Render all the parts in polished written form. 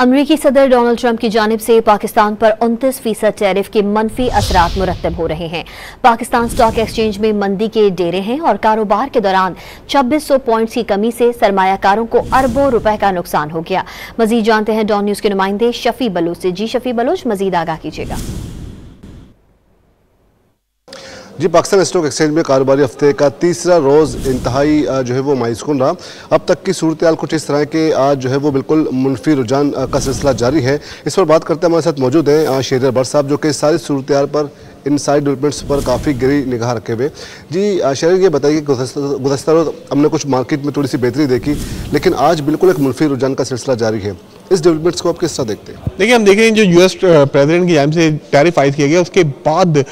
अमरीकी सदर Donald Trump की जानिब से पाकिस्तान पर 29% टैरिफ के मनफी असरात मुरत्तब हो रहे हैं। पाकिस्तान स्टॉक एक्सचेंज में मंदी के डेरे हैं और कारोबार के दौरान 2600 पॉइंट्स की कमी से सरमायाकारों को अरबों रुपए का नुकसान हो गया। मजीद जानते हैं डॉन न्यूज के नुमाइंदे शफी बलूच से। जी शफी बलूच, मजीद आगाह कीजिएगा। जी, पाकिस्तान स्टॉक एक्सचेंज में कारोबारी हफ्ते का तीसरा रोज़ इंतहाई जो है वो मायूसकुन रहा। अब तक की सूरत हाल कुछ इस तरह के आज जो है वो बिल्कुल मुनफी रुझान का सिलसिला जारी है। इस पर बात करते हैं, हमारे साथ मौजूद हैं शेरियर भट्ट साहब, जो कि सारी सूरत हाल पर इनसाइड डेवलपमेंट्स पर काफ़ी गहरी निगाह रखे हुए। जी शेरियर, ये बताइए कि गुज़श्ता रोज़ हमने कुछ मार्केट में थोड़ी सी बेहतरी देखी, लेकिन आज बिल्कुल एक मुनफी रुझान का सिलसिला जारी है। इस डेवलपमेंट्स को आप किस तरह देखते हैं? देखिए, हम देख रहे हैं जो यूएस प्रेसिडेंट की जानिब से टैरिफ आयद किया गया, उसके बाद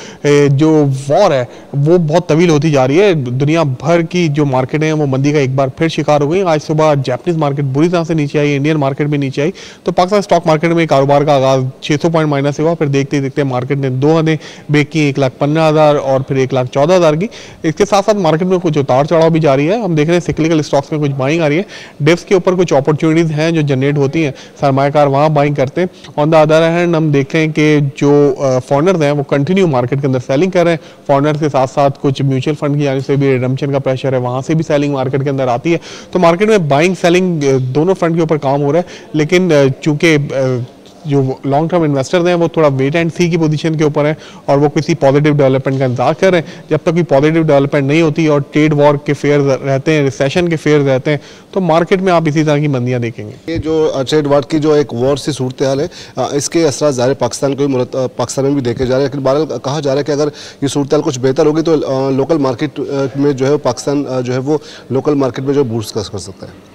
जो वॉर है वो बहुत तवील होती जा रही है। दुनिया भर की जो मार्केट है वो मंदी का एक बार फिर शिकार हो गई। आज सुबह जापानीज मार्केट बुरी तरह से नीचे आई, इंडियन मार्केट भी नीचे आई। तो पाकिस्तान स्टॉक मार्केट में कारोबार का आगाज 600 पॉइंट माइनस से हुआ। फिर देखते देखते मार्केट ने 2 हदें ब्रेक की, 1,15,000 और फिर 1,14,000 की। इसके साथ साथ मार्केट में कुछ उतार चढ़ाव भी जारी है। हम देख रहे हैं सिक्लिकल स्टॉक्स में कुछ बाइंग आ रही है। डिप्स के ऊपर कुछ अपॉर्चुनिटीज हैं जो जनरेट होती हैं, सरमायाकार वहाँ बाइंग करते हैं। ऑन द अदर हैंड हम देख रहे हैं कि जो फॉरेनर्स हैं वो कंटिन्यू मार्केट के अंदर सेलिंग कर रहे हैं। फॉरेनर्स के साथ साथ कुछ म्यूचुअल फंड की जाने से भी रिडम्पशन का प्रेशर है, वहाँ से भी सेलिंग मार्केट के अंदर आती है। तो मार्केट में बाइंग सेलिंग दोनों फ्रंट के ऊपर काम हो रहा है। लेकिन चूंकि जो लॉन्ग टर्म इन्वेस्टर्स हैं वो थोड़ा वेट एंड सी की पोजीशन के ऊपर हैं और वो किसी पॉजिटिव डेवलपमेंट का इंतजार कर रहे हैं। जब तक कोई पॉजिटिव डेवलपमेंट नहीं होती और ट्रेड वॉर के फेयर रहते हैं, रिसेशन के फेयर रहते हैं, तो मार्केट में आप इसी तरह की मंदियां देखेंगे। ये जो ट्रेड वॉर की जो एक वॉर सी सूरत हाल है, इसके असर ज़ाहिर पाकिस्तान को पाकिस्तान में भी देखे जा रहे हैं। लेकिन बहरहाल कहा जा रहा है कि अगर ये सूरत हाल कुछ बेहतर होगी तो लोकल मार्केट में जो है पाकिस्तान जो है वो लोकल मार्केट में जो बूस्ट कर सकता है।